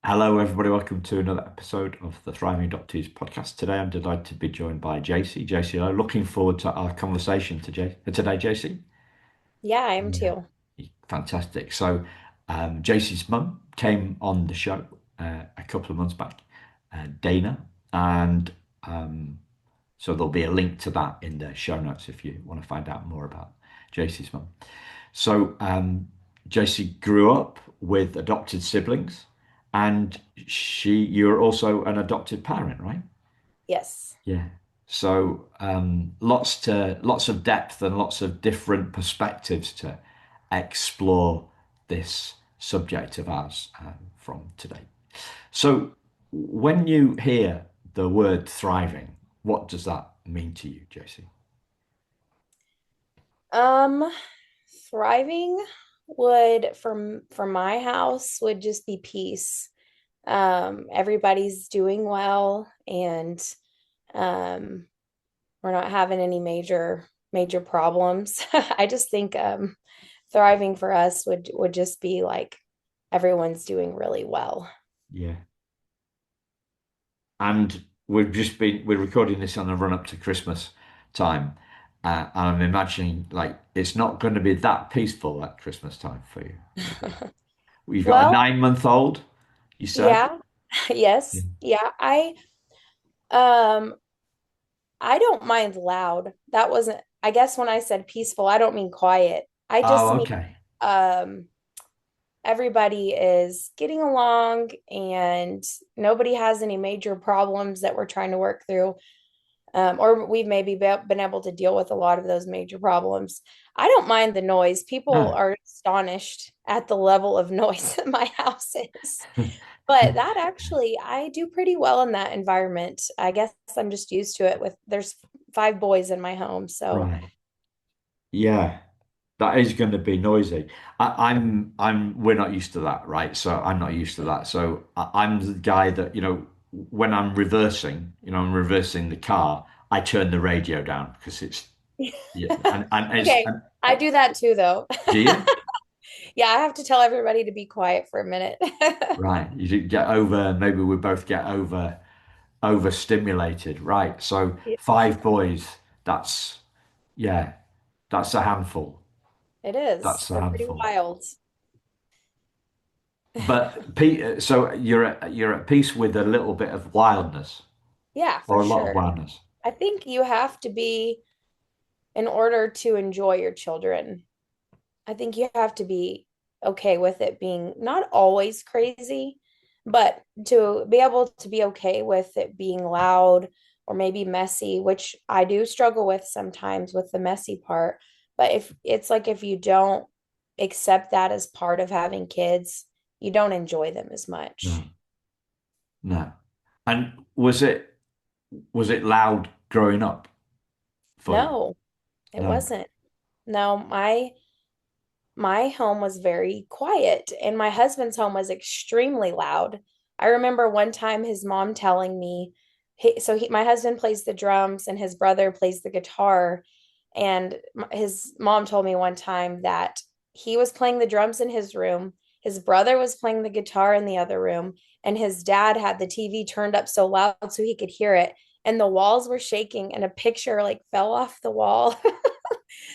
Hello, everybody. Welcome to another episode of the Thriving Adoptees podcast. Today, I'm delighted to be joined by Jacee. Jacee, I'm looking forward to our conversation today, Jacee. Yeah, I am Yeah. too. Fantastic. So, Jacee's mum came on the show a couple of months back, Dana, and um, so there'll be a link to that in the show notes if you want to find out more about Jacee's mum. So, Jacee grew up with adopted siblings, and you're also an adopted parent, right? Yes. Yeah. So, lots of depth and lots of different perspectives to explore this subject of ours from today. So, when you hear the word thriving, what does that mean to you, Jacee? Um, Thriving would from my house would just be peace. Everybody's doing well and um we're not having any major problems. I just think thriving for us would just be like everyone's doing really well. Yeah. And we're recording this on the run up to Christmas time. And I'm imagining like it's not going to be that peaceful at Christmas time for you, is it? You've got a Well, 9 month old, you said? yeah. Yeah. Yes. Yeah. Um I don't mind loud. That wasn't, I guess when I said peaceful, I don't mean quiet. I just Oh, mean okay. um everybody is getting along and nobody has any major problems that we're trying to work through. Or we've maybe been able to deal with a lot of those major problems. I don't mind the noise. People No. are astonished at the level of noise that my house is. But that actually, I do pretty well in that environment. I guess I'm just used to it with there's five boys in my home, so Right. Yeah. That is going to be noisy. We're not used to that, right? So I'm not used to that. So I'm the guy that, when I'm reversing the car, I turn the radio down because yeah, and okay. I do that too, though. do you? Yeah, I have to tell everybody to be quiet for a minute. Right. You didn't get over, maybe we both get overstimulated. Right. So Yeah, five boys, that's, yeah, that's a handful. it is. That's a They're pretty handful. wild. But so you're at peace with a little bit of wildness Yeah, for or a lot of sure. wildness. I think you have to be, in order to enjoy your children, I think you have to be okay with it being not always crazy, but to be able to be okay with it being loud or maybe messy, which I do struggle with sometimes with the messy part. But if it's like if you don't accept that as part of having kids, you don't enjoy them as much. No, no. And was it loud growing up for you? No, it No. wasn't. No, my home was very quiet and my husband's home was extremely loud. I remember one time his mom telling me, my husband plays the drums and his brother plays the guitar. And his mom told me one time that he was playing the drums in his room, his brother was playing the guitar in the other room, and his dad had the TV turned up so loud so he could hear it. And the walls were shaking and a picture like fell off the wall.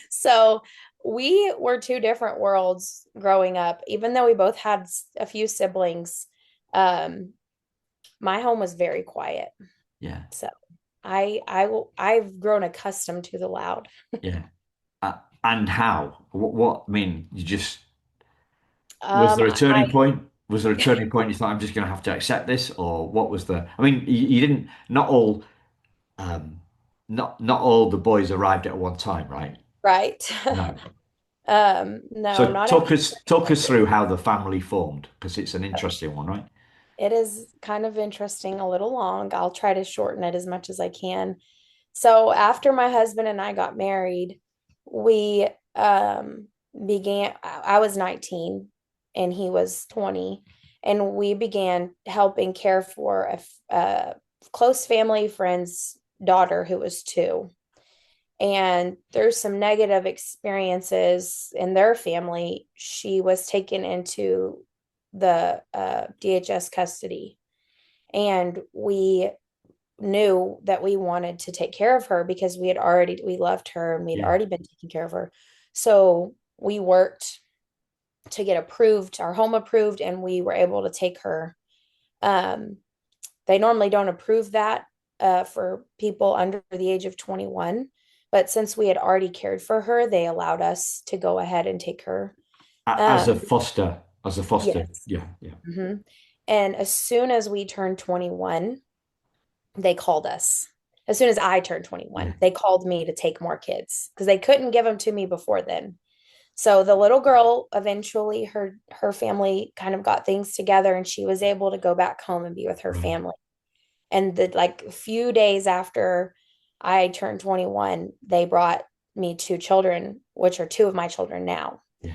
So we were two different worlds growing up, even though we both had a few siblings. Um, my home was very quiet. Yeah. So I've grown accustomed to the loud. Yeah. And how? I mean, was there a turning I point? Was there a turning point you thought I'm just going to have to accept this, or what was I mean, you didn't. Um, not all the boys arrived at one time, right? right. No. No, So not talk us everybody. through how the family formed because it's an interesting one, right? It is kind of interesting, a little long. I'll try to shorten it as much as I can. So after my husband and I got married, we I was 19 and he was 20, and we began helping care for a close family friend's daughter who was 2. And there's some negative experiences in their family. She was taken into the DHS custody, and we knew that we wanted to take care of her because we loved her and we'd Yeah. already been taking care of her. So we worked to get approved, our home approved, and we were able to take her. Um, they normally don't approve that for people under the age of 21, but since we had already cared for her, they allowed us to go ahead and take her. As a Um, foster, yes. yeah, yeah, hmm And as soon as we turned 21, they called us. As soon as I turned yeah, 21, they called me to take more kids because they couldn't give them to me before then. So the little girl eventually her family kind of got things together and she was able to go back home and be with her right, family. And the like a few days after I turned 21, they brought me two children, which are two of my children now. yeah,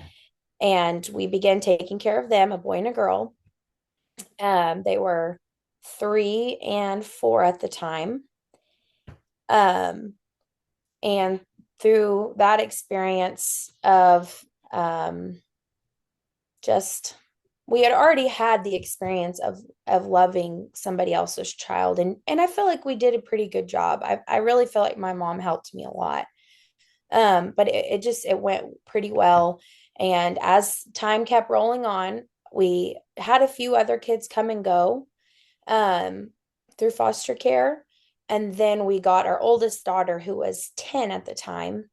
And we began taking care of them, a boy and a girl. They were 3 and 4 at the time. Um, and through that experience of just we had already had the experience of loving somebody else's child, and I feel like we did a pretty good job. I really feel like my mom helped me a lot. But it went pretty well. And as time kept rolling on, we had a few other kids come and go um through foster care. And then we got our oldest daughter, who was 10 at the time.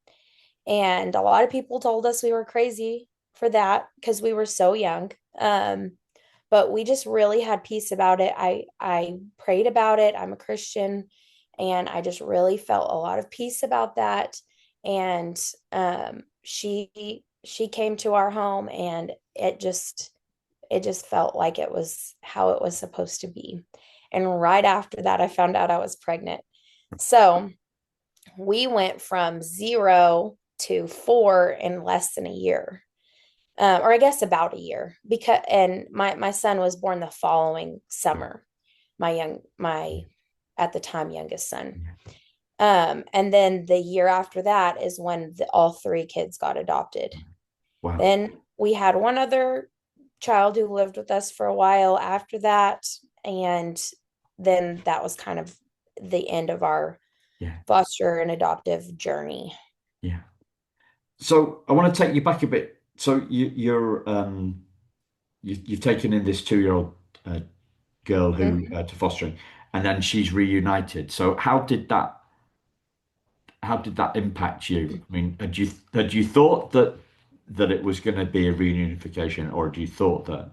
And a lot of people told us we were crazy for that because we were so young. But we just really had peace about it. I prayed about it. I'm a Christian, and I just really felt a lot of peace about that. And she came to our home, and it just felt like it was how it was supposed to be. And right after that, I found out I was pregnant. So we went from 0 to 4 in less than a year, or I guess about a year. Because and my son was born the following right, summer. My yeah, at the time youngest son. yeah. And then the year after that is when all three kids got adopted. Wow, Then we had one other child who lived with us for a while after that, and then that was kind of the end of our yeah, foster and adoptive journey. yeah. So I want to take you back a bit. So you've taken in this 2-year-old uh, girl who Mhm. to fostering, and then she's reunited. So how did that impact you? I mean, had you thought that it was going to be a reunification, or had you thought that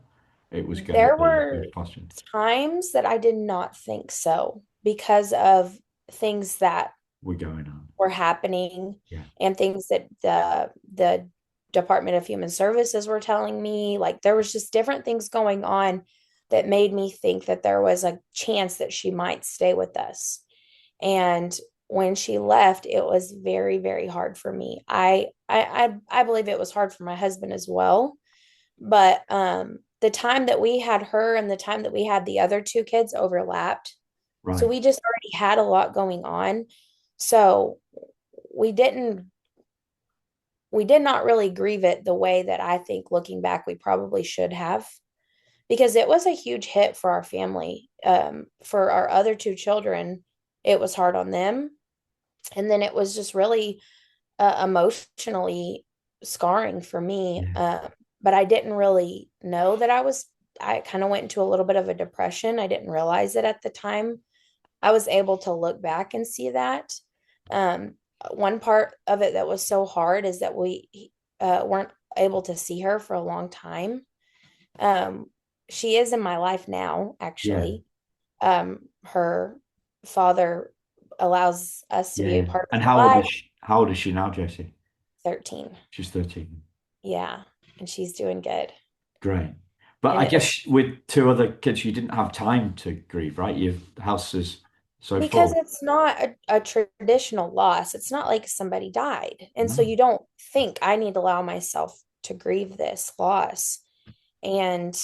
it was going to There be were fostering? times that I did not think so because of things that We're going on. were happening Yeah, and things that the Department of Human Services were telling me. Like there was just different things going on that made me think that there was a chance that she might stay with us. And when she left, it was very, very hard for me. I believe it was hard for my husband as well. But the time that we had her and the time that we had the other two kids overlapped. So right. we just already had a lot going on. So we didn't we did not really grieve it the way that I think looking back we probably should have, because it was a huge hit for our family. For our other two children, it was hard on them. And then it was just really emotionally scarring for me. Yeah, But I didn't really know that I kind of went into a little bit of a depression. I didn't realize it at the time. I was able to look back and see that. Um, One part of it that was so hard is that we weren't able to see her for a long time. Um, she is in my life now, yeah, actually. Her father allows us to be a yeah. part of And her life. how old is she now, Jacee? 13. She's 13. Yeah, and she's doing good. Great. But And I it was guess with two other kids, you didn't have time to grieve, right? Your house is so because full. it's not a traditional loss. It's not like somebody died. And so No. you don't think I need to allow myself to grieve this loss. And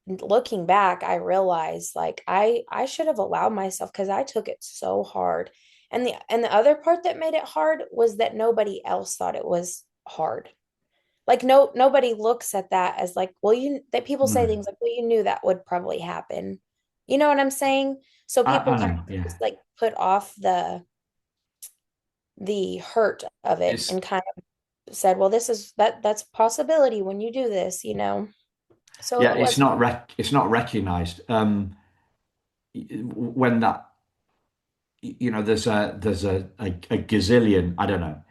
looking back, I realized like I should have allowed myself because I took it so hard. And the other part that made it hard was that nobody else thought it was hard. like nobody looks at that as like, well, you that people say No. things like, well, you knew that would probably happen. You know what I'm saying? So people I kind know, of yeah. just like put off the hurt of it It's and kind of said, well, this is that's a possibility when you do this, you know. So yeah, it was. it's not recognized. When that there's a gazillion, I don't know,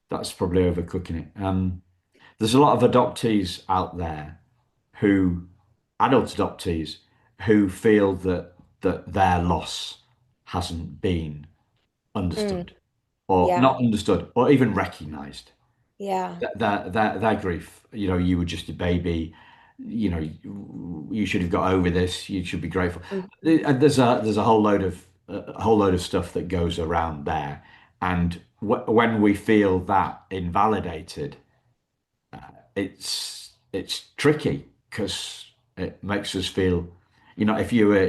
that's probably overcooking it. There's a lot of adoptees out there who adult adoptees who feel that their loss hasn't been Mm, understood or yeah, not understood or even recognized. yeah. Their grief, you were just a baby, you should have got over this, you should be grateful. Mm, And there's a whole load of stuff that goes around there, and when we feel that invalidated, it's tricky because it makes us feel, if you were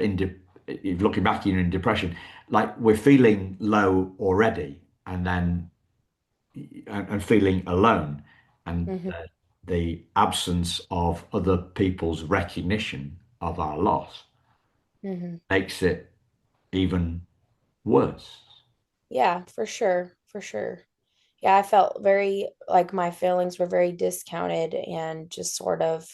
if looking back, you're in depression, like we're feeling low already, and then and feeling alone, and mhm, the absence of other people's recognition of our loss mhm. makes it even worse. Yeah, for sure, for sure. Yeah, I felt very like my feelings were very discounted and just sort of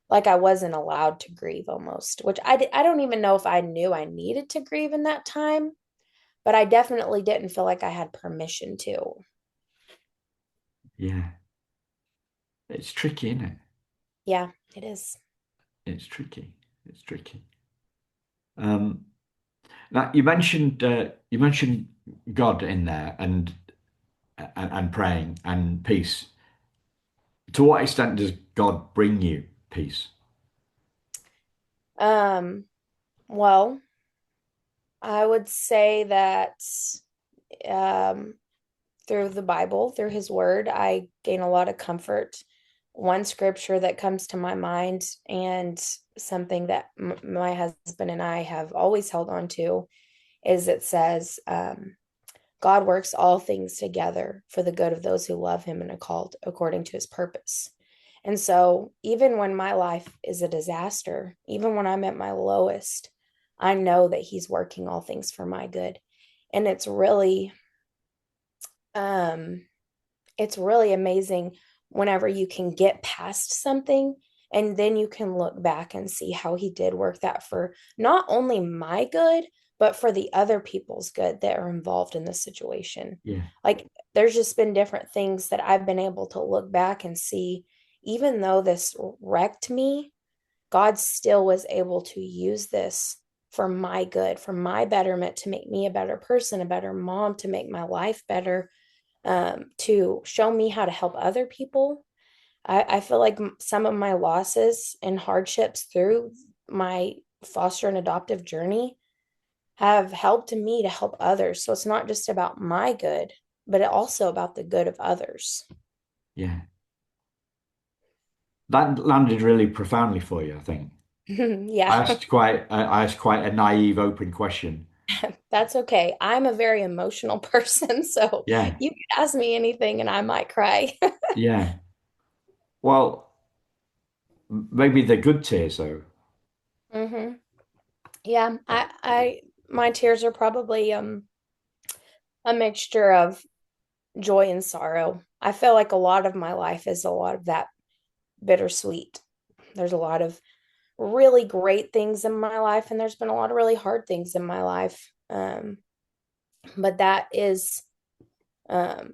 like I wasn't allowed to grieve almost, which I don't even know if I knew I needed to grieve in that time, but I definitely didn't feel like I had permission to. Yeah, it's tricky, isn't it? Yeah, it is. It's tricky. It's tricky. Um, Now you mentioned God in there and praying and peace. To what extent does God bring you peace? Um, well, I would say that um through the Bible, through his word, I gain a lot of comfort. One scripture that comes to my mind and something that my husband and I have always held on to is it says, God works all things together for the good of those who love him and are called according to his purpose. And so, even when my life is a disaster, even when I'm at my lowest, I know that he's working all things for my good. And um, it's really amazing whenever you can get past something and then you can look back and see how he did work that for not only my good, but for the other people's good that are involved in the situation. Yeah, Like there's just been different things that I've been able to look back and see, even though this wrecked me, God still was able to use this for my good, for my betterment, to make me a better person, a better mom, to make my life better, to show me how to help other people. I feel like some of my losses and hardships through my foster and adoptive journey have helped me to help others. So it's not just about my good, but it also about the good of others. yeah. That landed really profoundly for you, I think. Yeah, I asked quite a naive, open question. that's okay. I'm a very emotional person, so Yeah, you could ask me anything and I might cry. yeah. Well, maybe the good tears though. Hmm. Yeah, my tears are probably a mixture of joy and sorrow. I feel like a lot of my life is a lot of that bittersweet. There's a lot of really great things in my life, and there's been a lot of really hard things in my life. But that is, um,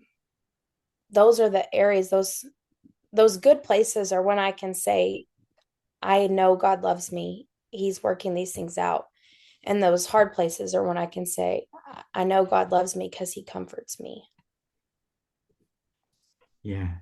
those are the areas, those good places are when I can say, I know God loves me. He's working these things out. And those hard places are when I can say, I know God loves me because he comforts me. Yeah.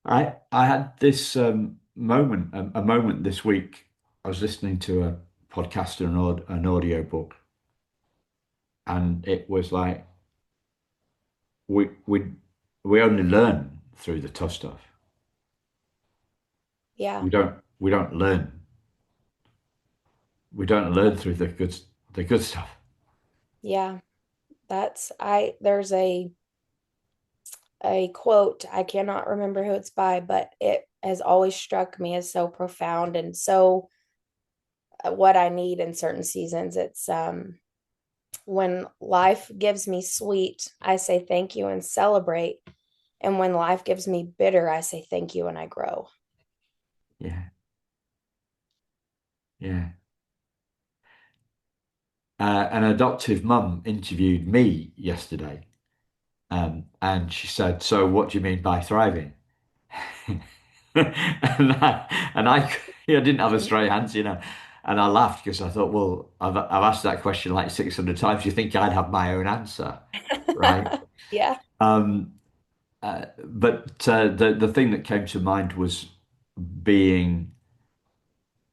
I had this a moment this week. I was listening to a podcast and an audio book, and it was like we we we only learn through the tough stuff. Yeah. We don't learn through the good. the good stuff. Yeah, there's a quote, I cannot remember who it's by, but it has always struck me as so profound and so what I need in certain seasons. It's when life gives me sweet, I say thank you and celebrate. And when life gives me bitter, I say thank you and I grow. Yeah, yeah. An adoptive mum interviewed me yesterday, and she said, "So, what do you mean by thriving?" And I didn't have a straight answer. And I laughed because I thought, well, I've asked that question like 600 times. You think I'd have my own answer, right? Yeah. Um, but the thing that came to mind was being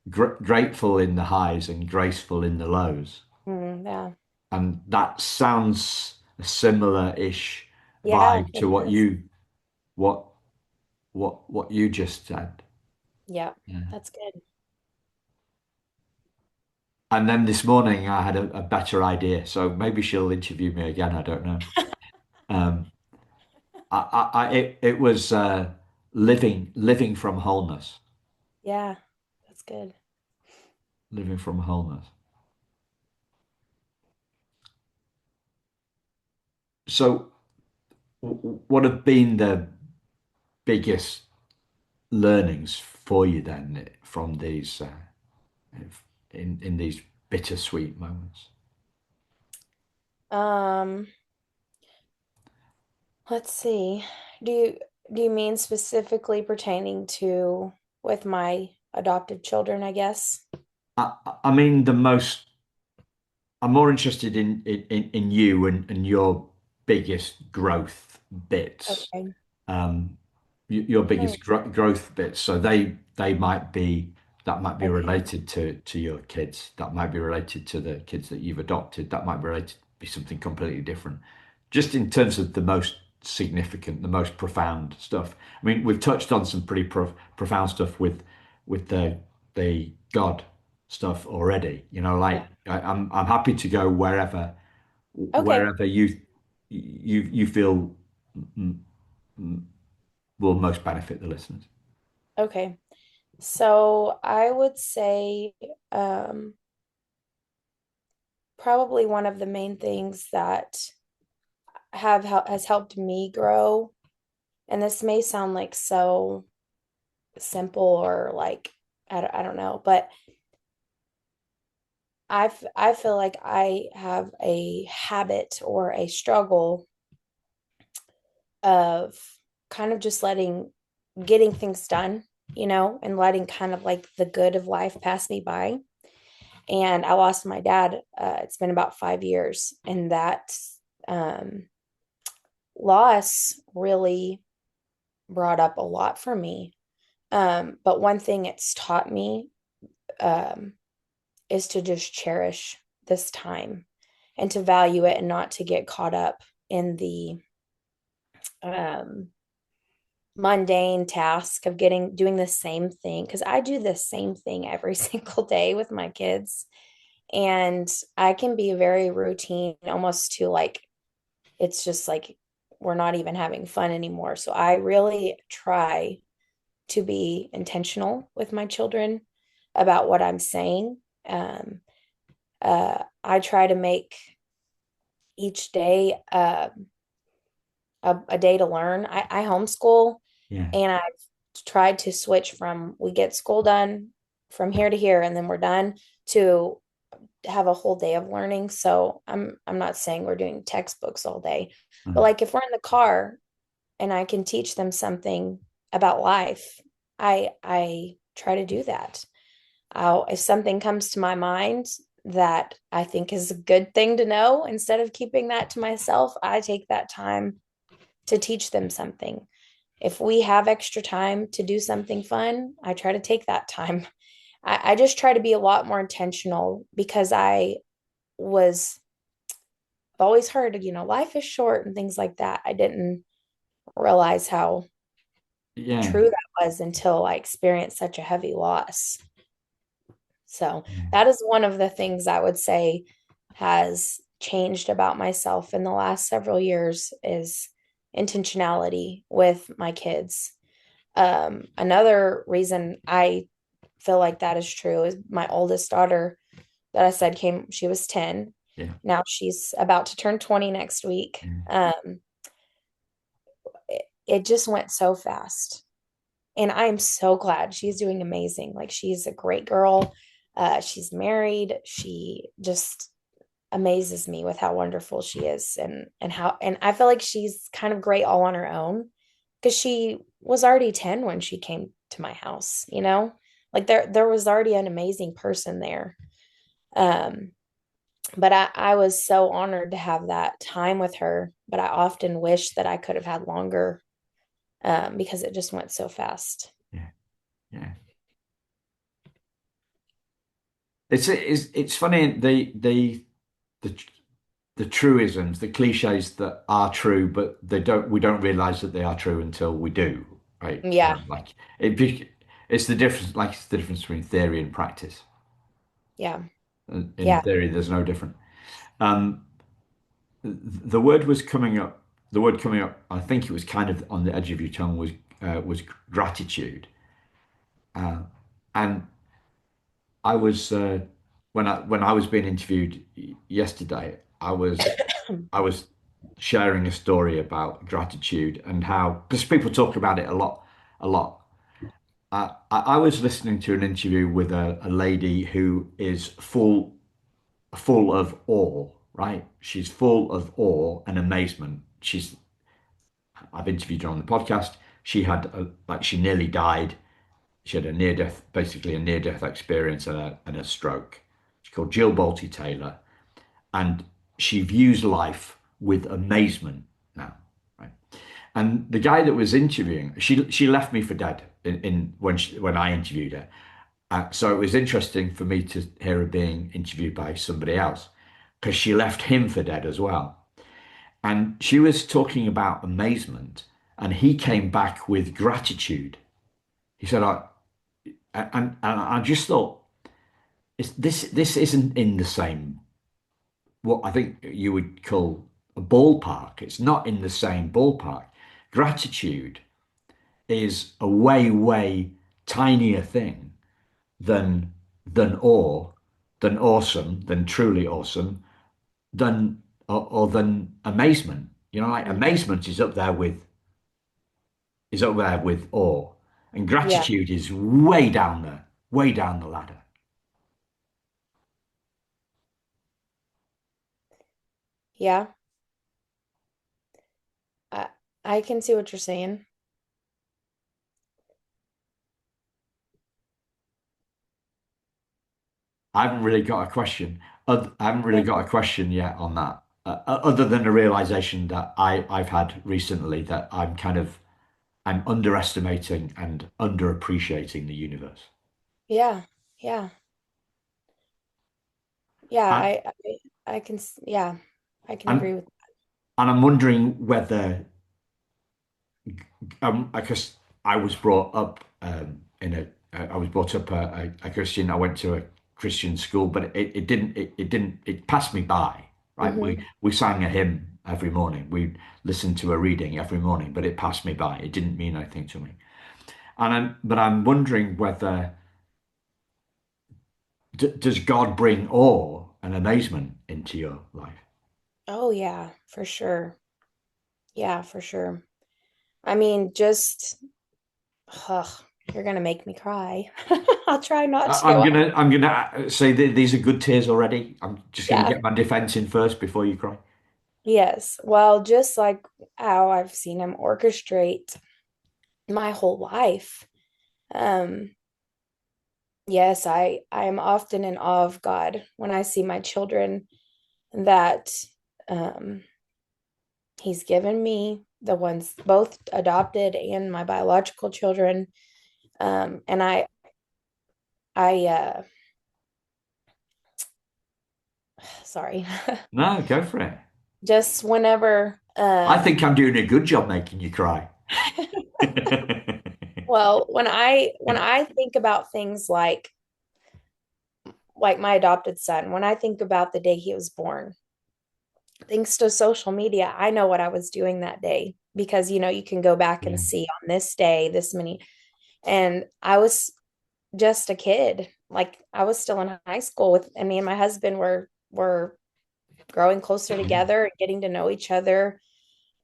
grateful in the highs and graceful in the lows. Yeah. And that sounds a similar-ish Yeah, vibe it to is. what what you just said. Yeah, Yeah. that's good. And then this morning I had a better idea. So maybe she'll interview me again. I don't know. Um, it was living from wholeness, Yeah, that's good. living from wholeness. So what have been the biggest learnings for you then from these in these bittersweet moments? Um, let's see. Do you do you mean specifically pertaining to with my adopted children, I guess? I mean, I'm more interested in you and your biggest growth bits, Okay. um, your Hmm. biggest growth bits. So they might be that might be Okay. related to your kids. That might be related to the kids that you've adopted. That might be related be something completely different. Just in terms of the most significant, the most profound stuff. I mean, we've touched on some pretty profound stuff with the God stuff already. Yeah. Like I'm happy to go Okay. wherever you feel mm, mm, will most benefit the listeners. Okay. So I would say um probably one of the main things that has helped me grow, and this may sound like so simple or like I don't know, but I feel like I have a habit or a struggle of kind of just getting things done, and letting kind of like the good of life pass me by. And I lost my dad. It's been about 5 years, and that um, loss really brought up a lot for me. But one thing it's taught me um, is to just cherish this time and to value it and not to get caught up in the um, mundane task of doing the same thing, because I do the same thing every single day with my kids, and I can be very routine, almost to like it's just like we're not even having fun anymore. So I really try to be intentional with my children about what I'm saying. I try to make each day a day to learn. I homeschool, Yeah. and I've tried to switch from we get school done from here to here and then we're done to have a whole day of learning. So I'm not saying we're doing textbooks all day, but Mm. like if we're in the car and I can teach them something about life, I try to do that. If something comes to my mind that I think is a good thing to know, instead of keeping that to myself, I take that time to teach them something. If we have extra time to do something fun, I try to take that time. I just try to be a lot more intentional because was I've always heard, life is short and things like that. I didn't realize how Yeah. true that was until I experienced such a heavy loss. So Yeah. that is one of the things I would say. has changed about myself in the last several years is intentionality with my kids. Another reason I feel like that is true is my oldest daughter that I said came, she was 10. Yeah. Now she's about to turn 20 next week. Yeah. It just went so fast. And I'm so glad she's doing amazing. Like she's a great girl. She's married. She just amazes me with how wonderful she is and how and I feel like she's kind of great all on her own because she was already 10 when she came to my house, you know? Like there was already an amazing person there. Um but I was so honored to have that time with her, but I often wish that I could have had longer because it just went so fast. Yeah. Yeah. It's funny the the truisms, the cliches that are true, but we don't realize that they are true until we do, right? Yeah, Like it's the difference, like it's the difference between theory and practice. yeah, In yeah. theory, there's no different. Um, the word was coming up. The word coming up, I think it was kind of on the edge of your tongue, was gratitude. And I was when I was being interviewed yesterday, I was sharing a story about gratitude and how because people talk about it a lot. I was listening to an interview with a lady who is full of awe, right? She's full of awe and amazement. I've interviewed her on the podcast. Like she nearly died. She had a near death, basically a near death experience and a stroke. She's called Jill Bolte Taylor, and she views life with amazement now, right? And the guy that was interviewing, she left me for dead in when I interviewed her. So it was interesting for me to hear her being interviewed by somebody else because she left him for dead as well. And she was talking about amazement, and he came back with gratitude. He said, and I just thought, this isn't in the same, what I think you would call a ballpark. It's not in the same ballpark. Gratitude is a way tinier thing than awe, than awesome, than truly awesome, than or than amazement. You know, like Mhm. amazement is up there with awe, and Yeah, gratitude is way down the ladder. yeah. I I can see what you're saying. I haven't really got a question. I haven't really got a question yet on that, other than a realization that I've had recently that I'm underestimating and underappreciating the universe. Yeah, yeah, yeah. And I can yeah, I can and agree with. and I'm wondering whether because I was brought up I was brought up a Christian. I went to a Christian school, but it passed me by. Right, Hmm. we sang a hymn every morning. We listened to a reading every morning, but it passed me by. It didn't mean anything to me. But I'm wondering whether does God bring awe and amazement into your life? Oh yeah, for sure. Yeah, for sure. I mean, just ugh, you're gonna make me cry. I'll try not to. I'm gonna say that these are good tears already. I'm just gonna Yeah. get my defense in first before you cry. Yes. Well, just like how I've seen him orchestrate my whole life. Um, yes, I am often in awe of God when I see my children that um he's given me, the ones both adopted and my biological children. And I sorry. No, go for it. Just whenever I think I'm doing a good job making you cry. well, when I think about things like like my adopted son, when I think about the day he was born, thanks to social media, I know what I was doing that day because, you can go back and Yeah. see on this day, this many. And I was just a kid. Like I was still in high school and me and my husband were growing closer Yeah. together and getting to know each other.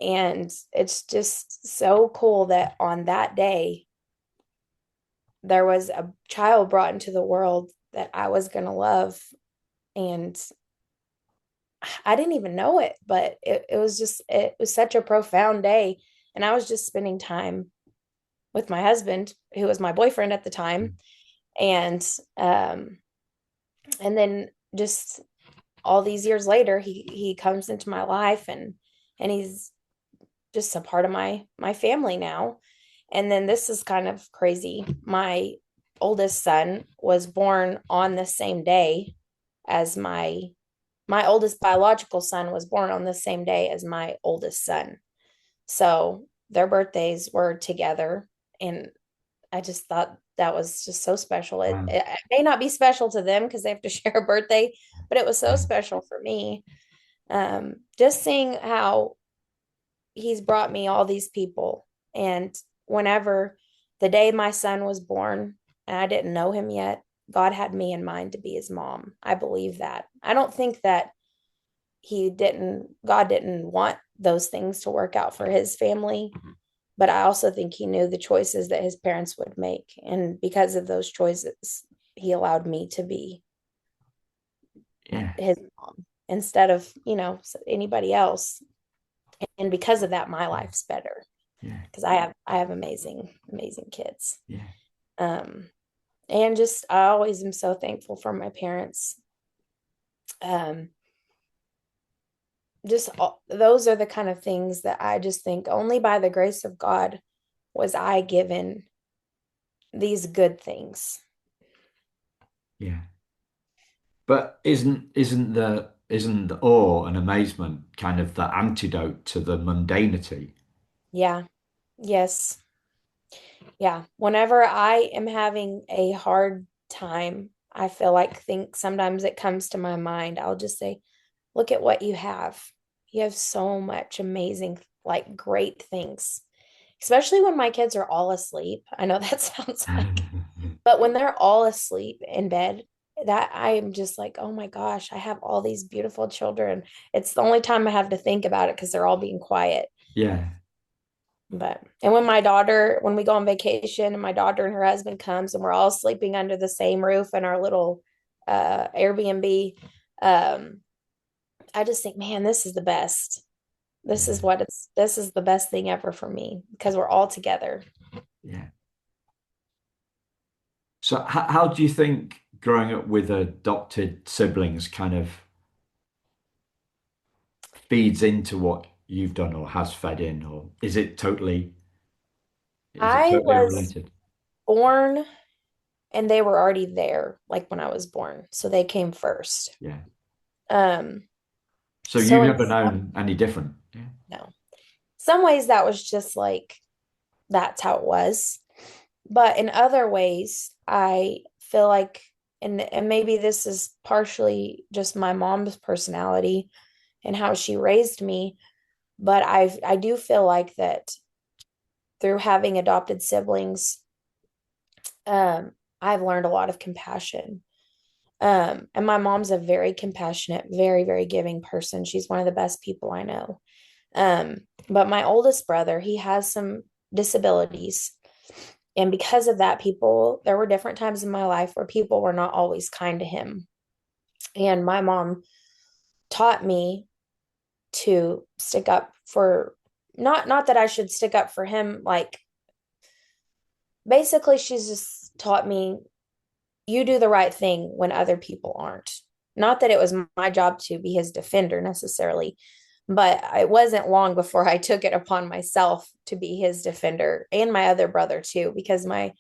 And it's just so cool that on that day, there was a child brought into the world that I was going to love. And I didn't even know it, but it was such a profound day. And I was just spending time with my husband, who was my boyfriend at the time. And, um, and then just all these years later, he comes into my life and he's just a part of my family now. And then this is kind of crazy. My oldest son was born on the same day as my oldest biological son was born on the same day as my oldest son. So their birthdays were together. And I just thought that was just so special. It, Wow. it, it may not be special to them because they have to share a birthday, but it was so Yeah. special for me. Just seeing how he's brought me all these people. And whenever the day my son was born, and I didn't know him yet, God had me in mind to be his mom. I believe that. I don't think that God didn't want those things to work out for his family, but I also think he knew the choices that his parents would make. And because of those choices, he allowed me to be Yeah. his mom instead of, anybody else. And because of that, my life's better Yeah. because I have amazing, amazing kids. Yeah. Um, and just I always am so thankful for my parents. Um, those are the kind of things that I just think only by the grace of God was I given these good things. Yeah. But isn't the awe and amazement kind of the antidote to the mundanity? Yeah. Yes. Yeah. Whenever I am having a hard time, I feel like think sometimes it comes to my mind. I'll just say, look at what you have. You have so much amazing, like great things, especially when my kids are all asleep. I know that sounds like, but when they're all asleep in bed, that I am just like, oh my gosh, I have all these beautiful children. It's the only time I have to think about it because they're all being quiet. Yeah. But and when we go on vacation and my daughter and her husband comes and we're all sleeping under the same roof in our little Airbnb, um, I just think, man, this is the best. Yeah. This is the best thing ever for me because we're all together. Yeah. So how do you think growing up with adopted siblings kind of feeds into what you've done or has fed in, or I totally was unrelated? born and they were already there, like when I was born. So they came first. Yeah. Um, So so you've in never known any different? Yeah. no, some ways that was just like that's how it was. But in other ways, I feel like and maybe this is partially just my mom's personality and how she raised me, but I do feel like that through having adopted siblings, I've learned a lot of compassion. And my mom's a very compassionate, very, very giving person. She's one of the best people I know. But my oldest brother, he has some disabilities. And because of that, there were different times in my life where people were not always kind to him. And my mom taught me to stick up for not that I should stick up for him, like basically she's just taught me you do the right thing when other people aren't. Not that it was my job to be his defender necessarily, but it wasn't long before I took it upon myself to be his defender and my other brother too, because my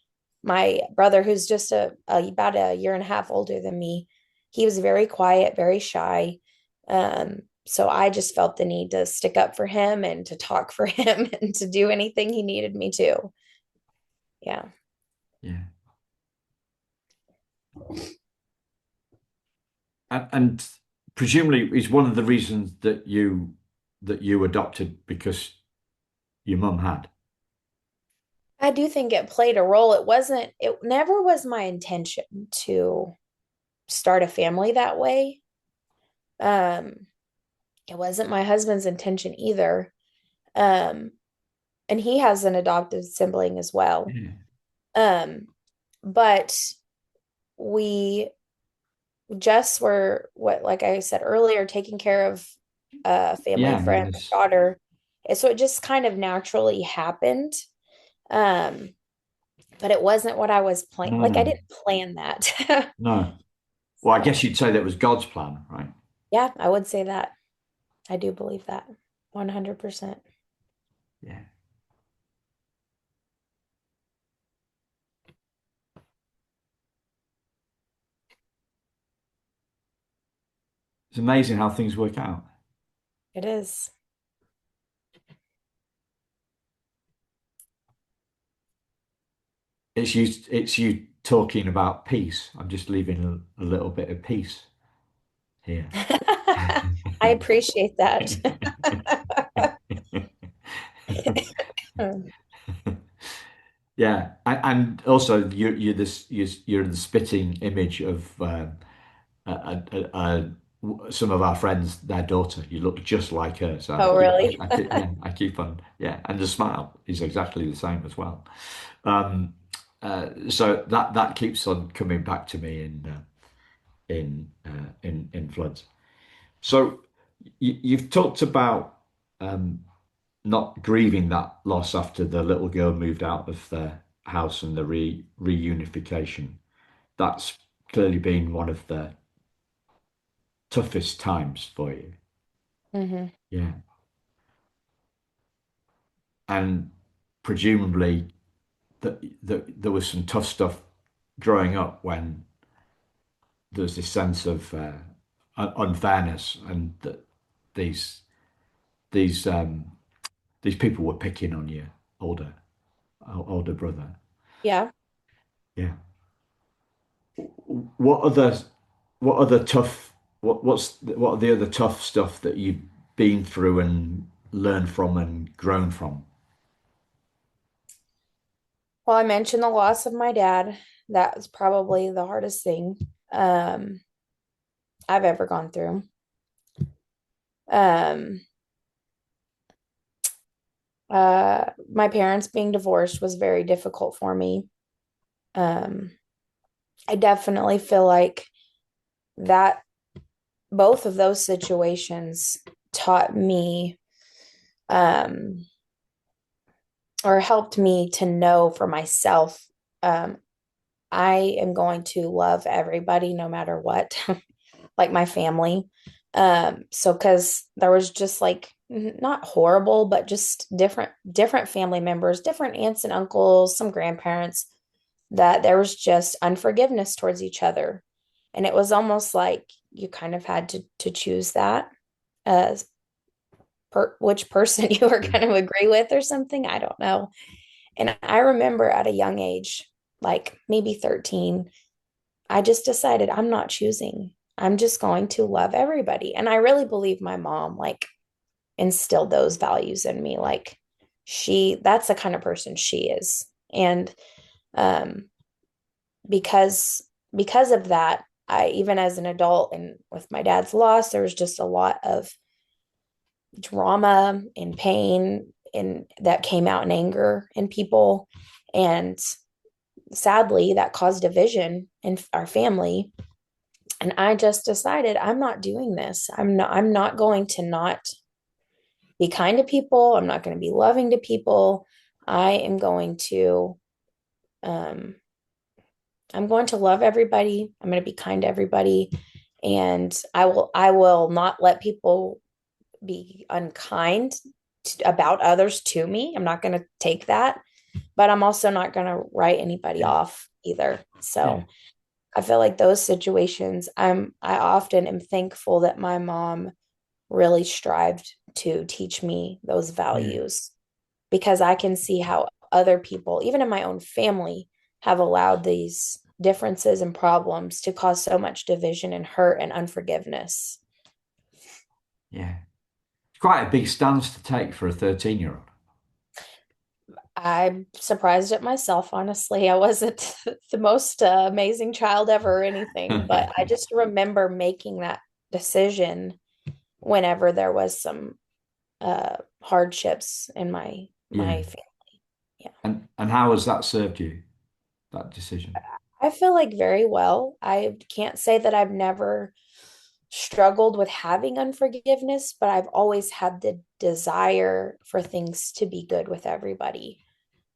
brother, who's just about a year and a half older than me, he was very quiet, very shy. So I just felt the need to stick up for him and to talk for him and to do anything he needed me to. Yeah. Yeah. and presumably is one of the reasons that you adopted because your mum had. I do think it played a role. It never was my intention to start a family that way. Um, it wasn't my husband's intention either. Um, and he has an adopted sibling as well. Yeah. Um, but we just were what, like I said earlier, taking care of a family Yeah, no, friend, this daughter. And so it just kind of naturally happened. Um, but it wasn't what I was planning. no, Like I no, didn't plan that. no. Well, I guess So you'd say that was God's plan, right? yeah, I would say that. I do believe that 100%. Yeah. It's amazing how things work out. It is. It's you talking about peace. I'm just leaving a little bit of peace here. I appreciate that. Yeah, and also you're the spitting image of some of our friends, their daughter. You look just like her, so Oh, really? yeah, I keep on, yeah, and the smile is exactly the same as well. Um, so that keeps on coming back to me in floods. So you've talked about not grieving that loss after the little girl moved out of the house and the reunification. That's clearly been one of the toughest times for you. Hmm. Yeah. And presumably there was some tough stuff growing up when there's this sense of unfairness and that these these um, these people were picking on your older older brother. Yeah. Yeah. What other what other tough what are the other tough stuff that you've been through and learned from and grown from? Well, I mentioned the loss of my dad. That was probably the hardest thing um, I've ever gone through. Um, my parents being divorced was very difficult for me. Um, I definitely feel like that both of those situations taught me um, or helped me to know for myself um, I am going to love everybody no matter what, like my family. So because there was just like not horrible, but just different family members, different aunts and uncles, some grandparents, that there was just unforgiveness towards each other. And it was almost like you kind of had to choose that as which person you were going to agree with or something. I don't know. And I remember at a young age, like maybe 13, I just decided I'm not choosing. I'm just going to love everybody. And I really believe my mom like instilled those values in me. Like that's the kind of person she is. And um because because of that, I even as an adult and with my dad's loss, there was just a lot of drama and pain and that came out in anger in people. And sadly, that caused division in our family. And I just decided I'm not doing this. I'm not going to not be kind to people. I'm not going to be loving to people. I am going to um I'm going to love everybody. I'm going to be kind to everybody, and I will not let people be unkind about others to me. I'm not going to take that, but I'm also not going to write anybody Yeah, off either. yeah, So I feel like those situations, I often am thankful that my mom really strived to teach me those yeah, values because I can see how other people, even in my own family, have allowed differences and problems to cause so much division and hurt and unforgiveness. Yeah. It's quite a big stance to take for a 13-year-old. I'm surprised at myself, honestly. I wasn't the most amazing child ever or anything, but I just remember making that decision whenever there was some hardships in Yeah. my family. Yeah. And how has that served you, that decision? I feel like very well. I can't say that I've never struggled with having unforgiveness, but I've always had the desire for things to be good with everybody.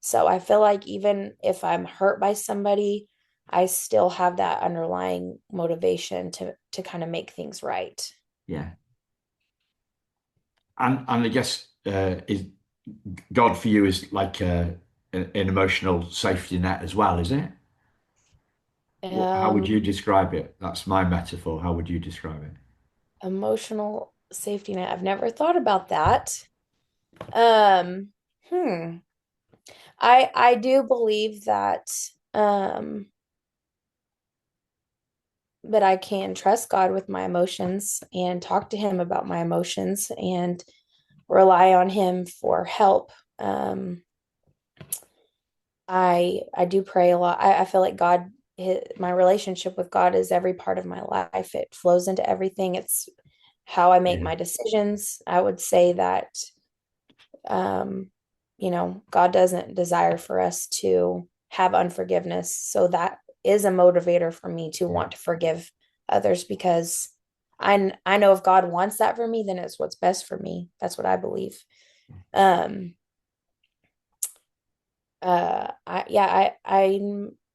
So I feel like even if I'm hurt by somebody, I still have that underlying motivation to kind of make things right. Yeah. And I guess is God for you is like an emotional safety net as well, is it? How would you Um, describe it? That's my metaphor. How would you describe it? Emotional safety net. I've never thought about that. Um, hmm. I do believe that um but I can trust God with my emotions and talk to him about my emotions and rely on him for help. I do pray a lot. I feel like my relationship with God is every part of my life. It flows into everything. It's how I make Yeah. my decisions. I would say that um, God doesn't desire for us to have unforgiveness. So that is a motivator for me to Yeah. want to forgive others because I know if God wants that for me, then it's what's best for me. That's what I believe. Um, I'm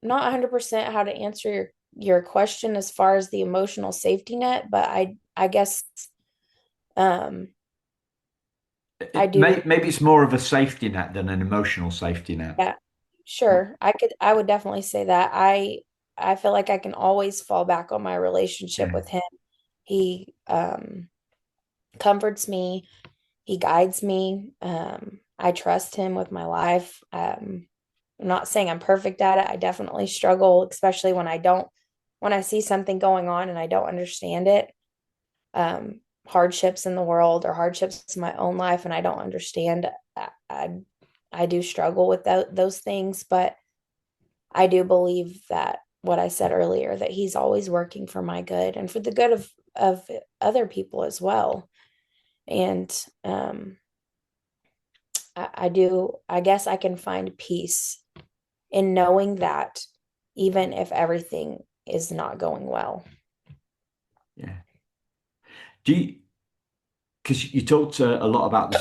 not 100% how to answer your question as far as the emotional safety net, but I guess um I do. Maybe it's more of a safety net than an emotional safety net. Yeah, sure. I would definitely say that. I feel like I can always fall back on my relationship Yeah. with him. He comforts me, he guides me. I trust him with my life. I'm not saying I'm perfect at it. I definitely struggle, especially when I see something going on and I don't understand it. Hardships in the world or hardships in my own life and I don't understand. I, I, I do struggle with those things, but I do believe that what I said earlier, that he's always working for my good and for the good of other people as well. And I guess I can find peace in knowing that even if everything is not going well. Yeah. Do you, because you talked a lot about the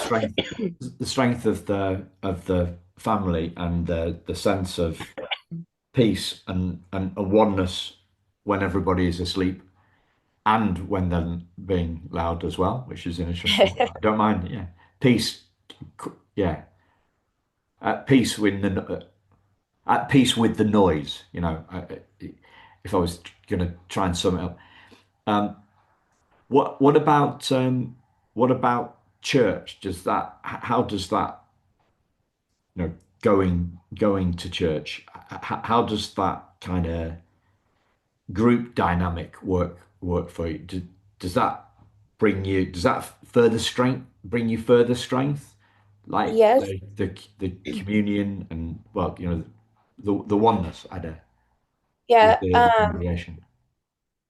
strength of the family and the sense of peace and a oneness when everybody is asleep and when they're being loud as well, which is an interesting. I don't mind. Yeah, peace. Yeah, at peace with the noise. If I was going to try and sum it up, um, what about church? Does that how does that going to church? How does that kind of group dynamic work for you? Does that does that further strength bring you further strength, like Yes. the communion and well, the oneness with Yeah. the congregation?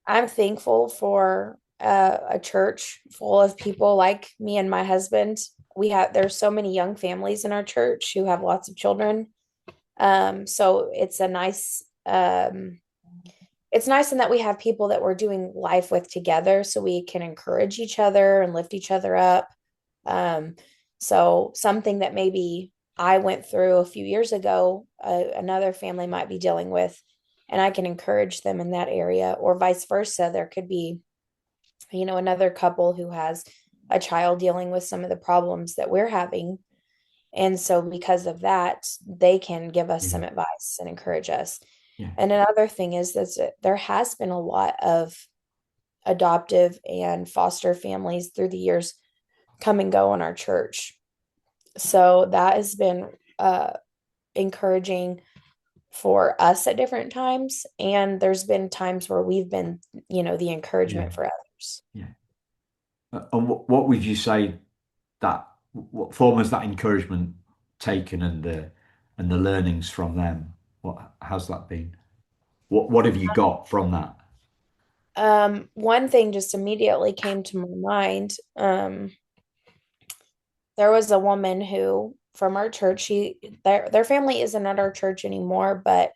I'm thankful for a church full of people like me and my husband. There's so many young families in our church who have lots of children. So it's nice in that we have people that we're doing life with together so we can encourage each other and lift each other up. Um, so something that maybe I went through a few years ago, another family might be dealing with, and I can encourage them in that area, or vice versa. There could be, another couple who has a child dealing with some of the problems that we're having. And so because of that, they can give us Yeah, some advice and encourage us. yeah, And another thing is that there has been a lot of adoptive and foster families through the years come and go in our church. So that has been encouraging. for us at different times. And there's been times where we've been, the Yeah. encouragement for others. Yeah. And what would you say that what form has that encouragement taken and the learnings from them? What has that been? What have you got from that? One thing just immediately came to my mind. There was a woman who from our church, their family isn't at our church anymore, but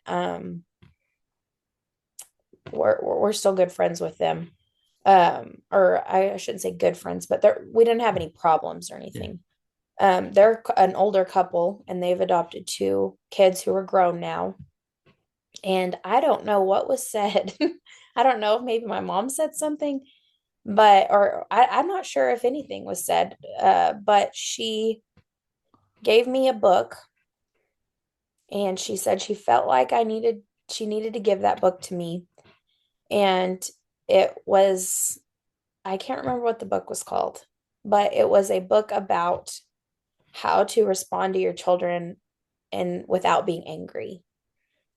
we're still good friends with them. Or I shouldn't say good friends, but we didn't have any problems or Yeah. anything. They're an older couple and they've adopted two kids who are grown now. And I don't know what was said. I don't know if maybe my mom said something, I'm not sure if anything was said. But she gave me a book and she said she felt like she needed to give that book to me. And it was, I can't remember what the book was called, but it was a book about how to respond to your children and without being angry.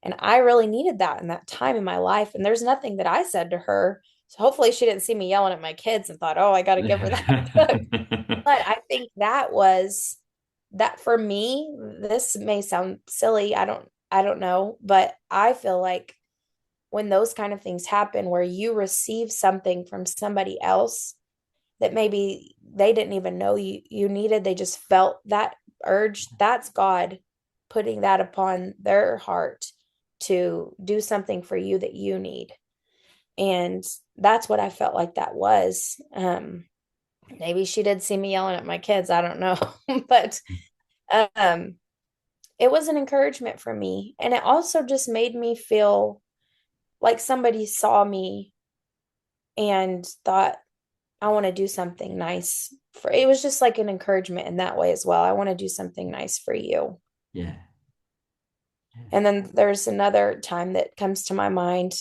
And I really needed that in that time in my life. And there's nothing that I said to her. So hopefully she didn't see me yelling at my kids and thought, oh, I got to give her that book. But I think that for me, this may sound silly. I don't know, but I feel like when those kind of things happen where you receive something from somebody else that maybe they didn't even know you needed, they just felt that urge, that's God putting that upon their heart to do something for you that you need. And that's what I felt like that was. Maybe she did see me yelling at my kids, I don't know. But um it was an encouragement for me, and it also just made me feel like somebody saw me and thought, I want to do something nice for it. Was just like an encouragement in that way as well. I want to do something nice for you. Yeah. Yeah. And then there's another time that comes to my mind,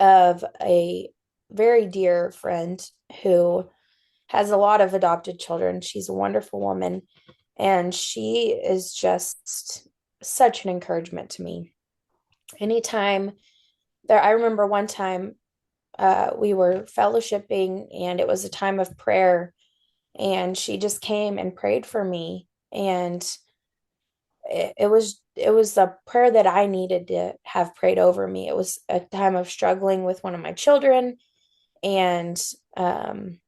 of a very dear friend who has a lot of adopted children. She's a wonderful woman, and she is just such an encouragement to me. Anytime I remember one time, we were fellowshipping and it was a time of prayer, and she just came and prayed for me. And it was the prayer that I needed to have prayed over me. It was a time of struggling with one of my children, and um,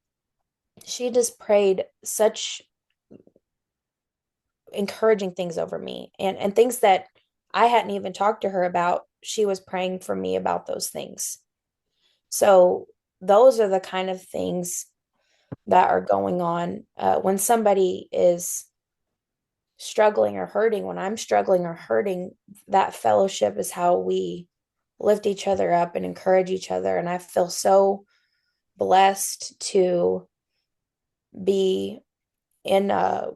she just prayed such encouraging things over me, and things that I hadn't even talked to her about. She was praying for me about those things. So those are the kind of things that are going on when somebody is struggling or hurting. When I'm struggling or hurting, that fellowship is how we lift each other up and encourage each other. And I feel so blessed to be in a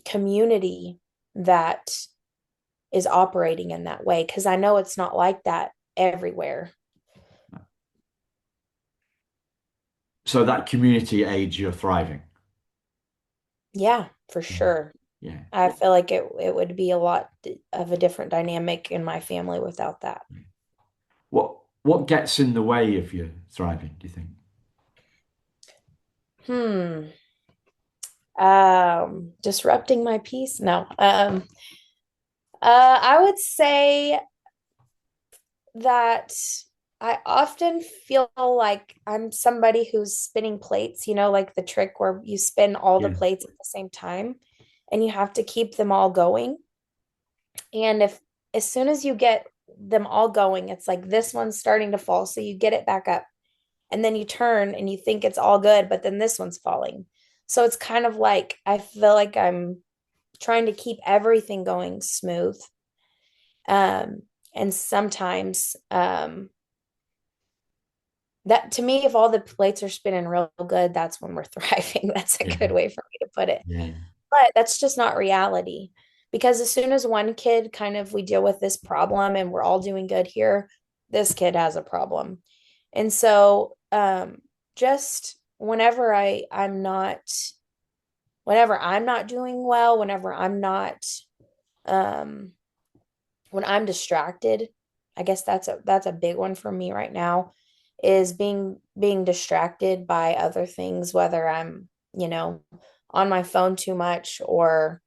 community that is operating in that way, because I know it's not like that everywhere. So that community age, you're thriving. Yeah, for Yeah. sure. Yeah. I feel like it would be a lot of a different dynamic in my family without that. Yeah. What gets in the way of you thriving, do you think? Hmm. Disrupting my peace? No. I would say that I often feel like I'm somebody who's spinning plates, like the trick where you spin all the Yeah. plates at the same time and you have to keep them all going. And if as soon as you get them all going, it's like this one's starting to fall. So you get it back up and then you turn and you think it's all good, but then this one's falling. So it's kind of like I feel like I'm trying to keep everything going smooth. Um, and sometimes that to me, if all the plates are spinning real good, that's when we're thriving. That's a Yeah. good way for me to put it. Yeah. But that's just not reality. Because as soon as one kid kind of we deal with this problem and we're all doing good here, this kid has a problem. And so just whenever I'm not doing well, whenever I'm not um when I'm distracted, I guess that's a big one for me right now, is being distracted by other things, whether I'm, on my phone too much, or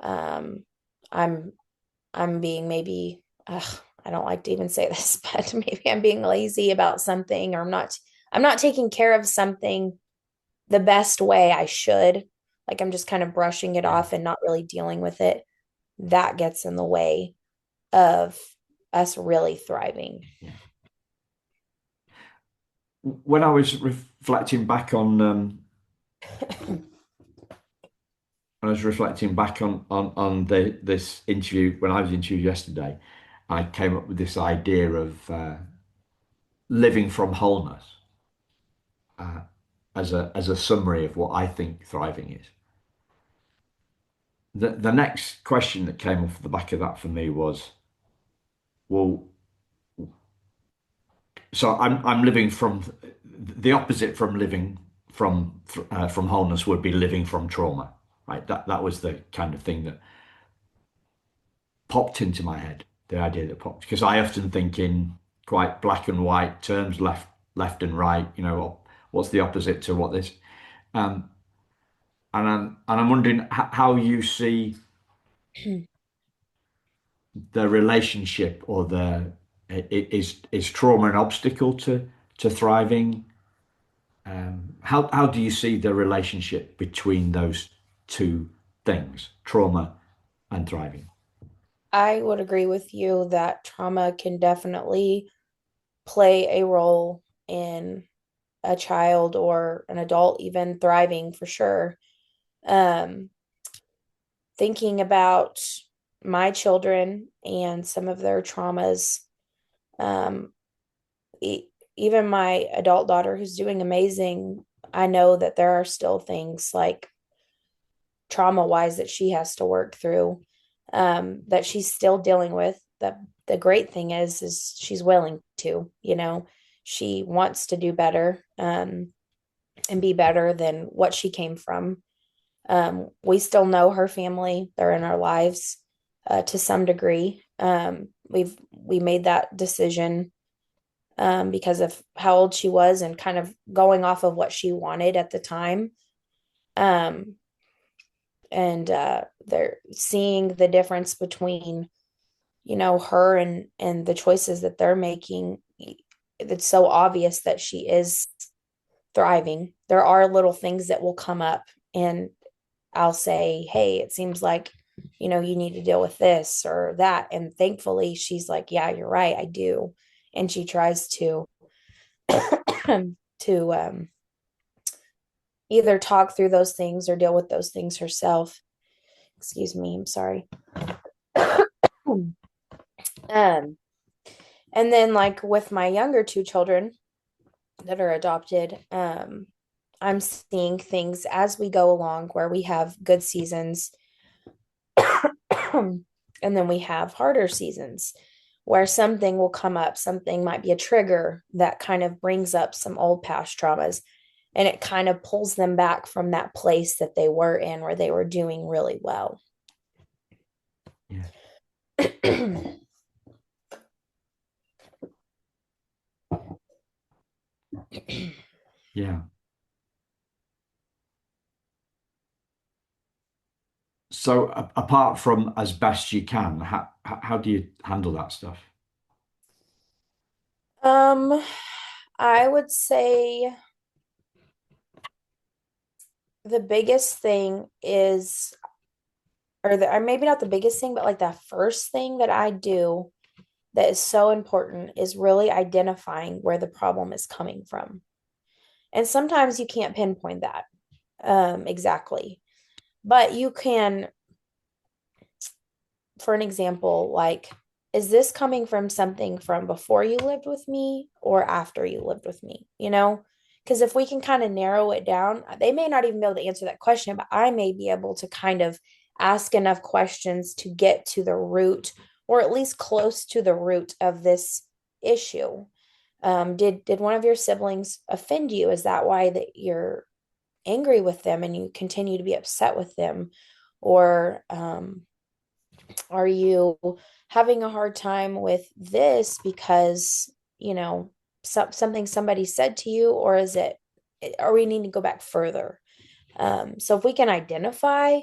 um I'm I'm being maybe I don't like to even say this, but maybe I'm being lazy about something, or I'm not taking care of something the best way I should. Like I'm just kind of brushing it Yeah. off and not really dealing with it. That gets in the way of us really thriving. Yeah. When I was reflecting back on when I was reflecting back on this interview when I was interviewed yesterday, I came up with this idea of living from wholeness uh, as a summary of what I think thriving is. The next question that came off the back of that for me was, well, so I'm living from the opposite from living from wholeness would be living from trauma, right? That was the kind of thing that popped into my head. The idea that popped because I often think in quite black and white terms, left and right. You know, what's the opposite to what this? Um, and I'm wondering how you see the relationship or is trauma an obstacle to thriving? How do you see the relationship between those two things, trauma and thriving? I would agree with you that trauma can definitely play a role in a child or an adult even thriving for sure. Um, Thinking about my children and some of their traumas, um, e even my adult daughter who's doing amazing, I know that there are still things like trauma wise that she has to work through, that she's still dealing with. The great thing is she's willing to, she wants to do better, and be better than what she came from. We still know her family; they're in our lives to some degree. We made that decision because of how old she was and kind of going off of what she wanted at the time. Um, and they're seeing the difference between her and the choices that they're making. It's so obvious that she is thriving. There are little things that will come up, and I'll say, hey, it seems like you need to deal with this or that, and thankfully she's like, yeah, you're right, I do. And she tries to to either talk through those things or deal with those things herself. Excuse me, I'm sorry. Um, and then like with my younger two children that are adopted, I'm seeing things as we go along where we have good seasons and then we have harder seasons where something will come up, something might be a trigger that kind of brings up some old past traumas, and it kind of pulls them back from that place that they were in where they were doing really well. Yeah. Yeah. So apart from as best you can, how do you handle that stuff? um I would say the biggest thing is, or maybe not the biggest thing, but like the first thing that I do that is so important is really identifying where the problem is coming from. And sometimes you can't pinpoint that exactly, but you can, for an example, like, is this coming from something from before you lived with me or after you lived with me? Because if we can kind of narrow it down, they may not even be able to answer that question, but I may be able to kind of ask enough questions to get to the root, or at least close to the root of this issue. Did one of your siblings offend you? Is that why that you're angry with them and you continue to be upset with them? Or Are you having a hard time with this because, you know, something somebody said to you, or is it, or we need to go back further? So if we can identify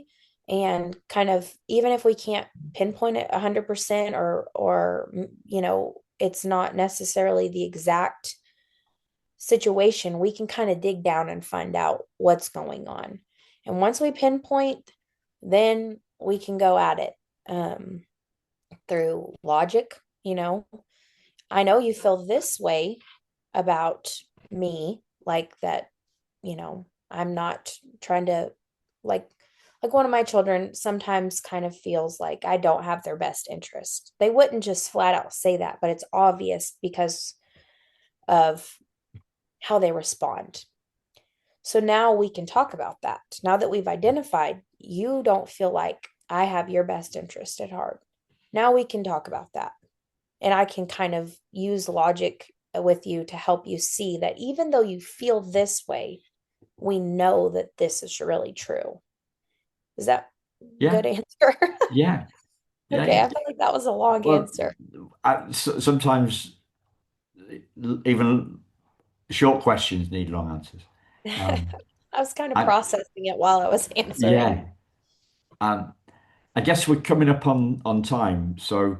and kind of, even if we can't pinpoint it 100%, or, you know, it's not necessarily the exact situation, we can kind of dig down and find out what's going on. And once we pinpoint, then we can go at it through logic. You know, I know you feel this way about me, like that, you know, I'm not trying to, like, one of my children sometimes kind of feels like I don't have their best interest. They wouldn't just flat out say that, but it's obvious because of how they respond. So now we can talk about that. Now that we've identified, you don't feel like I have your best interest at heart. Now we can talk about that. And I can kind of use logic with you to help you see that even though you feel this way, we know that this is really true. Is that a Yeah, good answer? yeah, yeah. Okay, I feel like that was a long Well, answer. sometimes even short questions need long answers. Um, I was kind of and processing it while I was answering. yeah, um, I guess we're coming up on time. So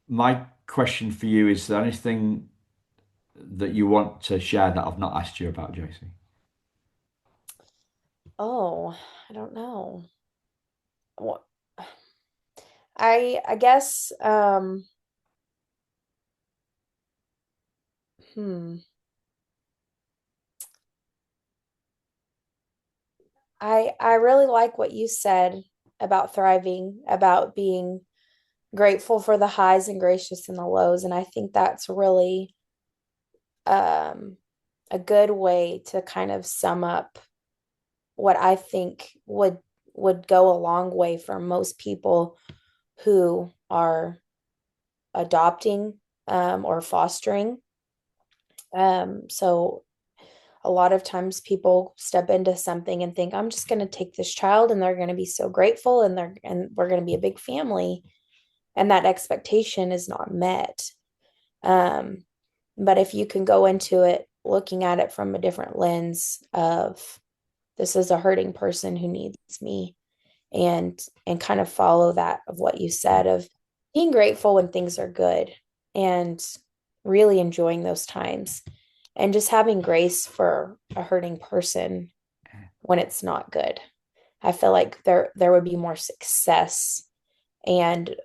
my question for you is there anything that you want to share that I've not asked you about, Jacee? Oh, I don't know. What I guess hmm I really like what you said about thriving, about being grateful for the highs and gracious in the lows, and I think that's really um a good way to kind of sum up what I think would go a long way for most people who are adopting or fostering. So a lot of times people step into something and think, I'm just going to take this child and they're going to be so grateful, and we're going to be a big family, and that expectation is not met. Um, but if you can go into it looking at it from a different lens of, this is a hurting person who needs me, and kind of follow that of what you Yeah, said of being grateful when things are good, and really enjoying those times, and just having grace for a hurting person when it's not good. I feel like there would be more success and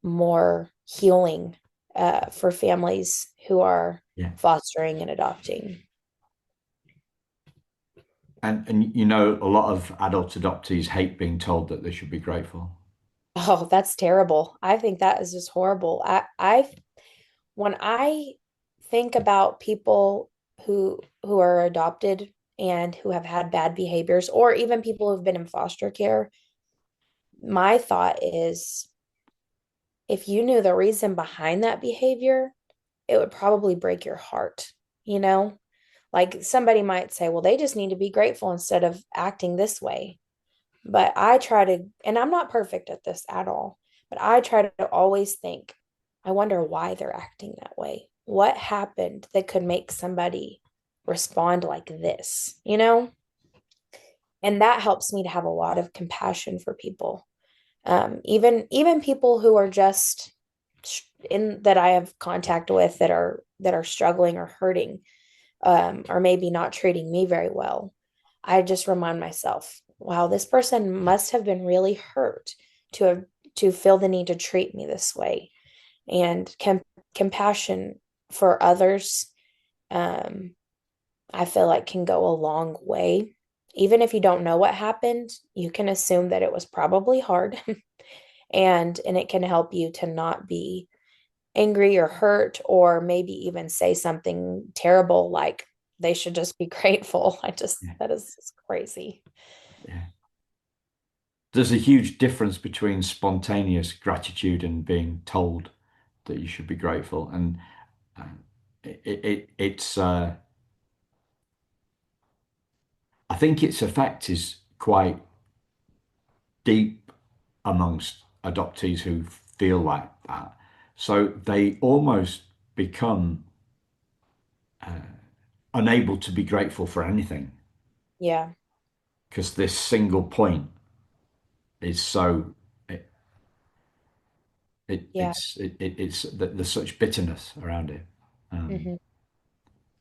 more healing for families who are yeah. fostering and adopting. And you know, a lot of adult adoptees hate being told that they should be grateful. Oh, that's terrible. I think that is just horrible. I when I think about people who are adopted and who have had bad behaviors, or even people who've been in foster care, my thought is, if you knew the reason behind that behavior, it would probably break your heart, you know? Like somebody might say, well, they just need to be grateful instead of acting this way. But I try to, and I'm not perfect at this at all, but I try to always think, I wonder why they're acting that way. What happened that could make somebody respond like this, you know? And that helps me to have a lot of compassion for people. Even people who are just in that I have contact with that are struggling or hurting, or maybe not treating me very well. I just remind myself, wow, this person must have been really hurt to have to feel the need to treat me this way. And compassion for others, um, I feel like can go a long way. Even if you don't know what happened, you can assume that it was probably hard, and it can help you to not be angry or hurt, or maybe even say something terrible like they should just be grateful. Yeah, That is just crazy. yeah. There's a huge difference between spontaneous gratitude and being told that you should be grateful. And uh, it's I think its effect is quite deep amongst adoptees who feel like that. So they almost become unable to be grateful for anything Yeah. because this single point is so it, Yeah. it's there's such bitterness around it, um, Hmm.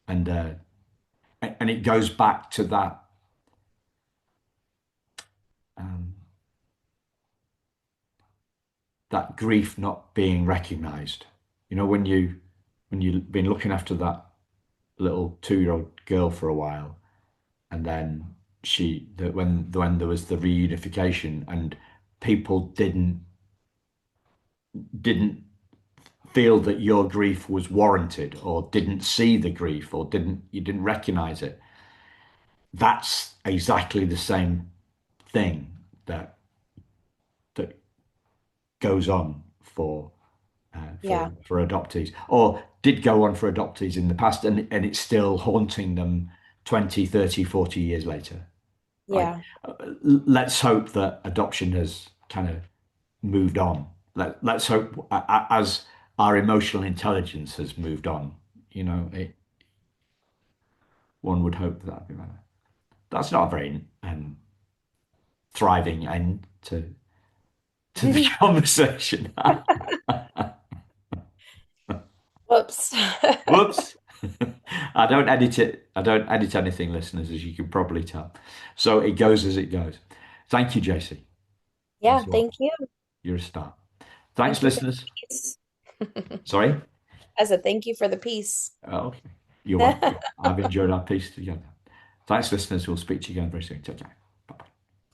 and and it goes back to um, that grief not being recognized. You know, when you've been looking after that little 2-year-old girl for a while, and then when there was the reunification and people didn't feel that your grief was warranted or didn't see the grief or didn't you didn't recognize it. That's exactly the same thing that that goes on Yeah. for adoptees, or did go on for adoptees in the past, and it's still haunting them 20, 30, 40 years later. Like, Yeah. let's hope that adoption has kind of moved on. Let's hope as our emotional intelligence has moved on, one would hope that that'd be better. That's not a very thriving end to the conversation. Whoops. Whoops. I don't edit it. I don't edit anything, listeners, as you can probably tell. So it goes as it goes. Thank you, Jacee. Yeah, Thanks a lot. thank you. You're a star. Thanks, Thank you for the listeners. peace. Sorry. I said thank you for the peace. Oh, okay. You're welcome. I've enjoyed our piece together. Thanks, listeners. We'll speak to you again very soon. Take care.